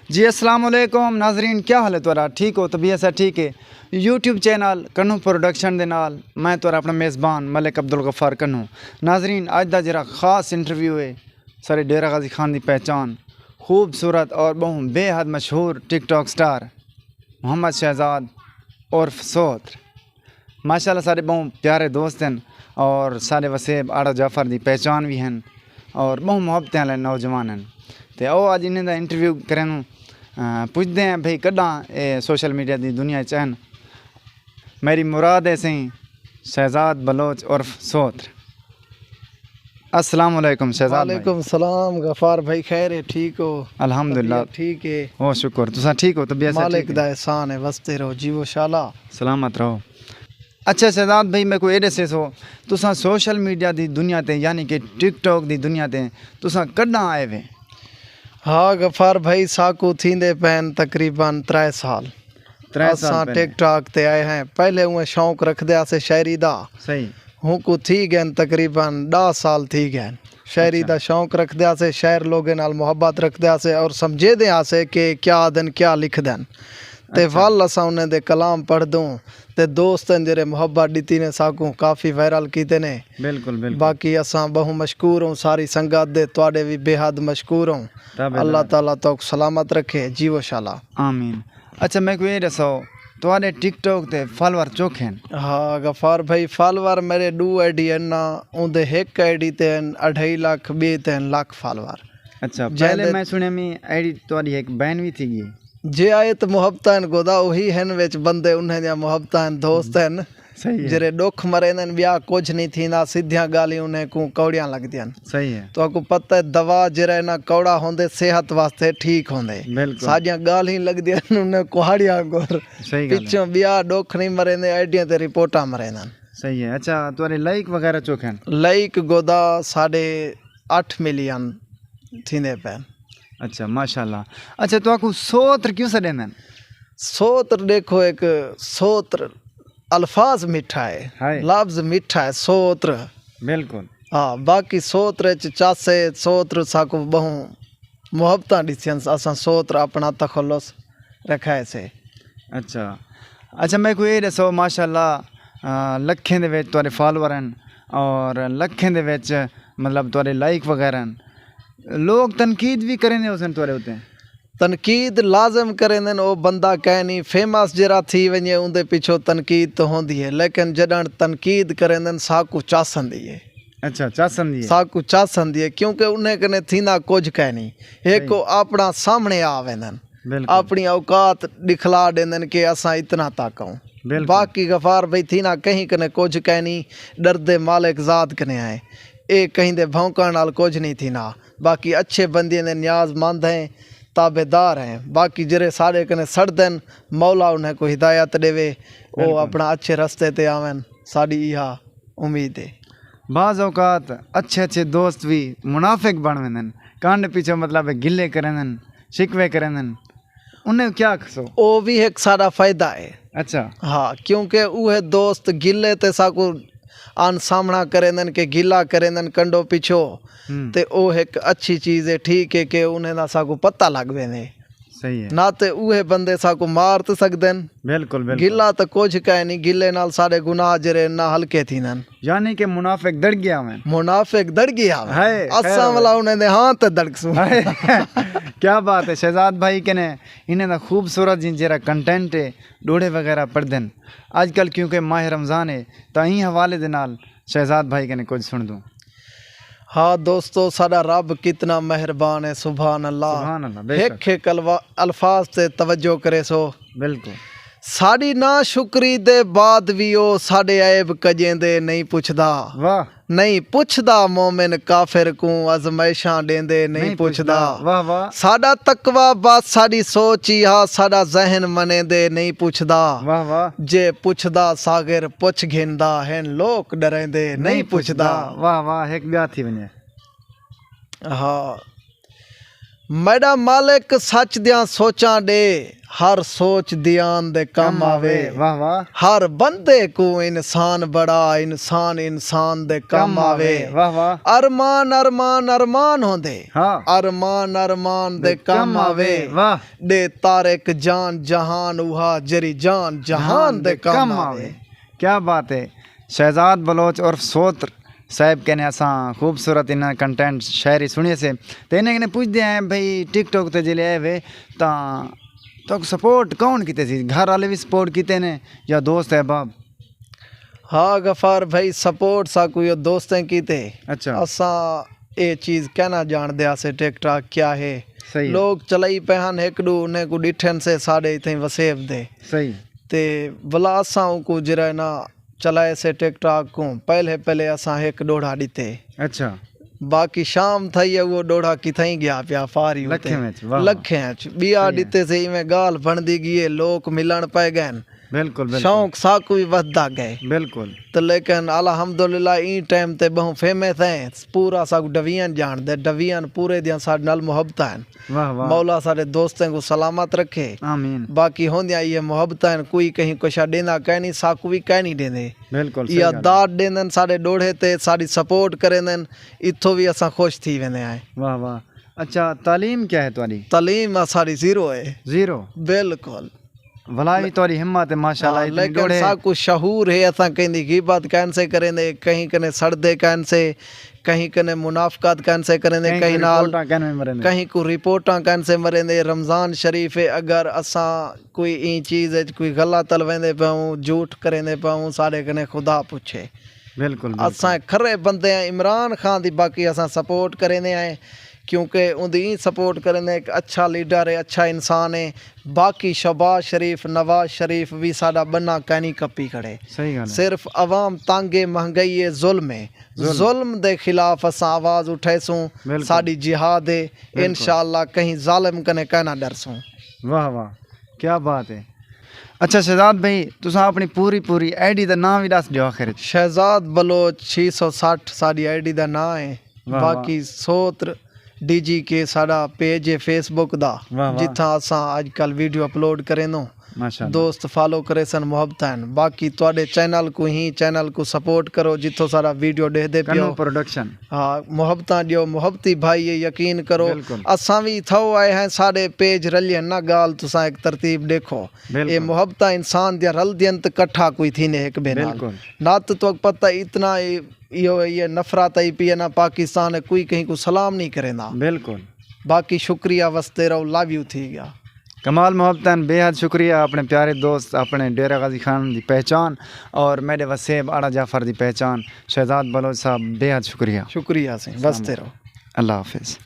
जी अस्सलाम वालेकुम नाजरीन, क्या हाल है तुहारा? ठीक हो? तबीयत से ठीक है? यूट्यूब चैनल कन्नू प्रोडक्शन दे नाल मैं तुहारा अपना मेज़बान मलिक अब्दुल गफ्फार कन्नू। नाजरीन, अज दा जरा खास इंटरव्यू है सारे डेरा गाजी खान की पहचान खूबसूरत और बहु बेहद मशहूर टिकटॉक स्टार मोहम्मद शहजाद उर्फ सोत्र। माशाल्लाह सारे बहु प्यारे दोस्त हैं और सारे वसेब आड़ा जाफर की पहचान भी हैं और बहु मुहब्बतें वाले नौजवान हैं। तो आओ अज इन्हें का इंटरव्यू करें, पुछते हैं भाई कदा ये सोशल मीडिया की दुनिया च हैं। मेरी मुराद है सही शहजाद बलोच उर्फ सोत्र। अस्सलाम वालेकुम शहजाद भाई। वालेकुम सलाम गफार भाई, खैर है? ठीक हो? अल्हम्दुलिल्लाह ठीक है, हो शुक्र। तुसा ठीक हो? तबीयत से मालिक ठीक दा है? एहसान है, वसते रहो जीवो शाला। सलामत रहो। अच्छा शहजाद भाई, मैं कोई एडे से सो तुसा सोशल मीडिया की दुनिया ते यानी कि टिकटॉक की दुनिया ते तुसा कदा आए वे? हाँ गफार भाई, साकू थींदे पैन तकरीबन 3 साल 3 असां साल पहले। टिकटॉक ते आए हैं। पहले उहे शौक रखदे आसे शायरी दा, सही। हूँ को थी गए तकरीबन 10 साल थी गए। शायरी दा शौक रखदे आसे, शायर लोगों नाल मोहब्बत रखदे आसे और समझे दे आसे कि क्या दिन क्या लिख देन। ते वल असां उन्हें दे कलाम पढ़ दूँ ते दोस्त जेरे मोहब्बत दी ने साकू काफ़ी वायरल कीते ने। बिल्कुल बिल्कुल। बाकी असां बहु मशकूर हूँ, सारी संगत दे तुहाडे भी बेहद मशकूर हूँ। अल्लाह ताला तो सलामत रखे, जीवो शाला। आमीन। अच्छा मैं कोई दसो तुम्हारे टिकटॉक ते फॉलोअर चोखे हैं? हाँ गफार भाई, फॉलोअर मेरे 2 आईडी हैं ना, उनदे एक आईडी ते 2.5 लाख, बे ते लाख फॉलोअर। अच्छा पहले मैं सुने में आईडी तुम्हारी एक बहन भी थी। जे आए तो मोहब्बत हैं गोदा वही हैं विच बंदे उन्हें दियां मोहब्बत हैं दोस्त हैं। सही है। जरे दुख मरे ने ब्याह कुछ नहीं थींदा, सीधियां गाली उन्हें को कौड़ियां लगदियां। सही है। तो आपको पता है दवा जरा ना कौड़ा होंदे सेहत वास्ते ठीक होंदे। बिल्कुल। साडियां गाली लगदियां उन्हें कुहाड़ियां गोर। सही गल है। पिछों ब्याह दुख नहीं मरे ने, आईडियां ते रिपोर्टां मरे ने। सही है। अच्छा तुम्हारे लाइक वगैरह चोखे हैं? लाइक गोदा 8.5 मिलियन थींदे पैन। अच्छा माशाल्लाह। अच्छा तो आपको सोत्र क्यों से देंदन? सोत्र देखो, एक सोत्र अल्फाज मिठा है, हाय। लफ्ज मिठा है सोत्र। बिल्कुल। हाँ बाकी सोत्र चासे सोत्र साको बहु मोहब्बत डिसियंस असा सोत्र अपना तखल्लुस रखा है से। अच्छा अच्छा मैं कोई दसो माशाल्लाह लखें दे विच तुहारे फॉलोअर हैं और लखें दे विच मतलब तुहारे लाइक वगैरह हैं। लोग तनकीद भी करें उसन तुहारे उते? तनकीद लाजम करें वो बंदा कह नहीं फेमस जरा थी वञे उनके पिछो तनकीद तो होंदी है, लेकिन जडन तनकीद करें साकू चासंदी है। अच्छा चासंदी है। साकू चासंदी है क्योंकि उन्हें कने थींदा कुछ कह नहीं, एक को अपना सामने आ वेंदन, बिल्कुल। अपनी औकात दिखला देंदन कि असां इतना ताकूं। बिल्कुल। बाकी गफार भाई थीना कहीं कने कुछ कह नहीं, डरदे मालिक जात कने आए ए कहीं दे भौंकण नाल कुछ नहीं थीना। बाकी अच्छे बंदे ने न्याजमंद हैं, ताबेदार हैं। बाकी जरे सारे कने सड़दन, मौला उन्हें को हिदायत देवे, वो अपना अच्छे रस्ते ते आवन, साड़ी इहा उम्मीद है। बाज़ औकात अच्छे अच्छे दोस्त भी मुनाफिक बन वेंदन, कांड पीछे मतलब गिले करेंदन, शिकवे करेंदन, उन्हें क्या खसो? वो भी एक सारा फायदा है। अच्छा हाँ क्योंकि वह दोस्त गिले ते साकू आन सामना करेंदन के गिला करेंदन कंडो पिछो, ते ओ एक अच्छी चीज़ है। ठीक है कि उन्हें ना साकू पता लग वेंदे, सही है। ना ते उहे बंदे साकू मार तो सकदन। बिल्कुल बिल्कुल। गिला तो कुछ कह नहीं, गिले नाल सारे गुनाह जरे ना हल्के थीनन। यानी कि मुनाफिक डर गया मैं। मुनाफिक दड़ गया हाय, असा वाला उन्हें दे हाँ ते दड़कसू। क्या बात है शहजाद भाई के ने इन्हें ना खूबसूरत जिन जरा कंटेंट है डोड़े वगैरह पढ़दन आजकल क्योंकि माह रमज़ान है तो यही हवाले दे नाल शहजाद भाई के ने कुछ सुन दूँ। हाँ दोस्तों, साडा रब कितना मेहरबान है, सुभान अल्लाह। सुभान अल्लाह, बेशक। एक अल्फाज से तवज्जो करे सो। बिल्कुल। साड़ी ना शुक्री दे बाद भी ओ साडे ऐब कजेंदे नहीं पुछदा। वाह नहीं पुछदा मोमिन काफिर को आजमाइशां देंदे नहीं पुछदा। वाह वाह साडा तकवा बात साडी सोच ही हा, साडा जहन मने दे नहीं पुछदा। वाह वाह। जे पुछदा सागिर पुछ घिंदा हैं, लोग डरेंदे नहीं पुछदा। वाह वाह। एक ब्याह थी वने। हाँ मैडा मालिक सच दियां सोचां दे, हर सोच ध्यान दे कम आवे, वाह वाह, हर बंदे को इंसान बड़ा, इंसान इंसान दे कम आवे, वाह वाह, अरमान अरमान अरमान होंदे, हाँ, अरमान अरमान दे कम आवे, वाह, दे तारक जान जहान उहा जरी जान जहान दे कम आवे। क्या बात है। शहजाद बलोच और सोत्र साहब कहने असां खूबसूरत इन कंटेंट शायरी सुनिए से तो इन्हें पूछते हैं भाई टिकटॉक ते जिले आए वे तो सपोर्ट कौन किते सी, घर वाले भी सपोर्ट किते ने या दोस्त है बाब? हाँ गफार भाई सपोर्ट सा कोई दोस्तें कीते, अच्छा, असा ये चीज़ कहना जान दिया से टिकटॉक क्या है, सही लोग चलाई पहन हेकडू उन्हें को डिठन से साढ़े इतने वसेब दे सही, ते भला असा को जरा ना चलाए से टिकटॉक को पहले असा एक डोढ़ा ॾिते, अच्छा, बाकी शाम थई है वो डोढ़ा किथई गया पिया फारी लखे में, वाह, लखे बिया ॾिते से में गाल बनदी गई, लोग मिलन पे गए, बिल्कुल बिल्कुल, शौक साकू भी वधदा गए, बिल्कुल, तो लेकिन अल्हम्दुलिल्लाह ई टाइम ते बहु फेमस है, पूरा साकू डवियन जान दे, डवियन पूरे दियां साडे नाल मुहब्बत हैं, वाह वाह, मौला सारे दोस्तों को सलामत रखे, आमीन, बाकी होंदियां ये मुहब्बत हैं, कोई कहीं कुछ देना कह नहीं, साकू भी कह नहीं देंदे, बिल्कुल, या दाद देंदन साडे डोढ़े ते साडी सपोर्ट करेंदन, इथों भी असा खुश थी वेंदे आए। वाह वाह। अच्छा, तालीम क्या है तुम्हारी? तालीम साडी जीरो है, जीरो, बिल्कुल, भलाई तुम्हारी हिम्मत है माशाल्लाह, इतनी लेकिन डोड़े, साकू शहूर है, असा कहीं गिबत कहन से करेंदे, कहीं कने सड़दे कहन से, कहीं कने मुनाफकत कहन से करेंदे, कहीं नाल कहीं को रिपोर्टा कहन से मरेंदे। रमज़ान शरीफ है, अगर असा कोई ई चीज़ कोई गलत अलवेंदे पाऊँ, झूठ करेंदे पाऊँ, साढ़े कने खुदा पूछे, बिल्कुल, असा खरे बंदे हैं। इमरान खान दी बाकी असा सपोर्ट करेंदे आए, क्योंकि उनकी सपोर्ट करेंदे, एक अच्छा लीडर है, अच्छा इंसान है। बाकी शहबाज शरीफ, नवाज शरीफ भी साडा बन्ना कहनी कपी खड़े, सही गल है, सिर्फ अवाम तंगे महंगाई है, जुल्म है, जुल्म दे खिलाफ असा आवाज़ उठेसूं, साडी जिहाद है, इंशाअल्लाह कहीं जालिम कने कहना डरसूं। वाह वाह, क्या बात है। अच्छा शहजाद भाई, तुसा अपनी पूरी आईडी दा नाम भी दस दियो आखिर। शहजाद बलोच 660 साडी आईडी दा नाम है, बाकी सोत्र डीजी के साडा पेज है फेसबुक दा, जिथा असा आजकल वीडियो अपलोड करें माशाअल्लाह, दोस्त फॉलो करे सन, मुहब्बत हैं। बाकी तुहाडे चैनल को ही चैनल को सपोर्ट करो, जिथों सारा वीडियो दे दे पियो प्रोडक्शन, हाँ मुहब्बत दियो, मुहब्बती भाई ये यकीन करो, असा भी थो आए हैं, साडे पेज रलियन ना गाल, तुसा एक तरतीब देखो, ये मुहब्बत इंसान दिया रल दियन तो कट्ठा कोई थी ने एक बेनाल ना, तो पता इतना ये नफरत आई पी है ना, पाकिस्तान है कोई कहीं को सलाम नहीं करे ना, बिल्कुल। बाकी शुक्रिया वस्ते रहो, लव यू थी गया। कमाल मोहब्बतन, बेहद शुक्रिया अपने प्यारे दोस्त, अपने डेरा गाजी खान की पहचान और मेरे वसेब आड़ा जाफर की पहचान, शहजाद बलोच साहब बेहद शुक्रिया, शुक्रिया से वस्ते रहो, अल्लाह हाफिज़।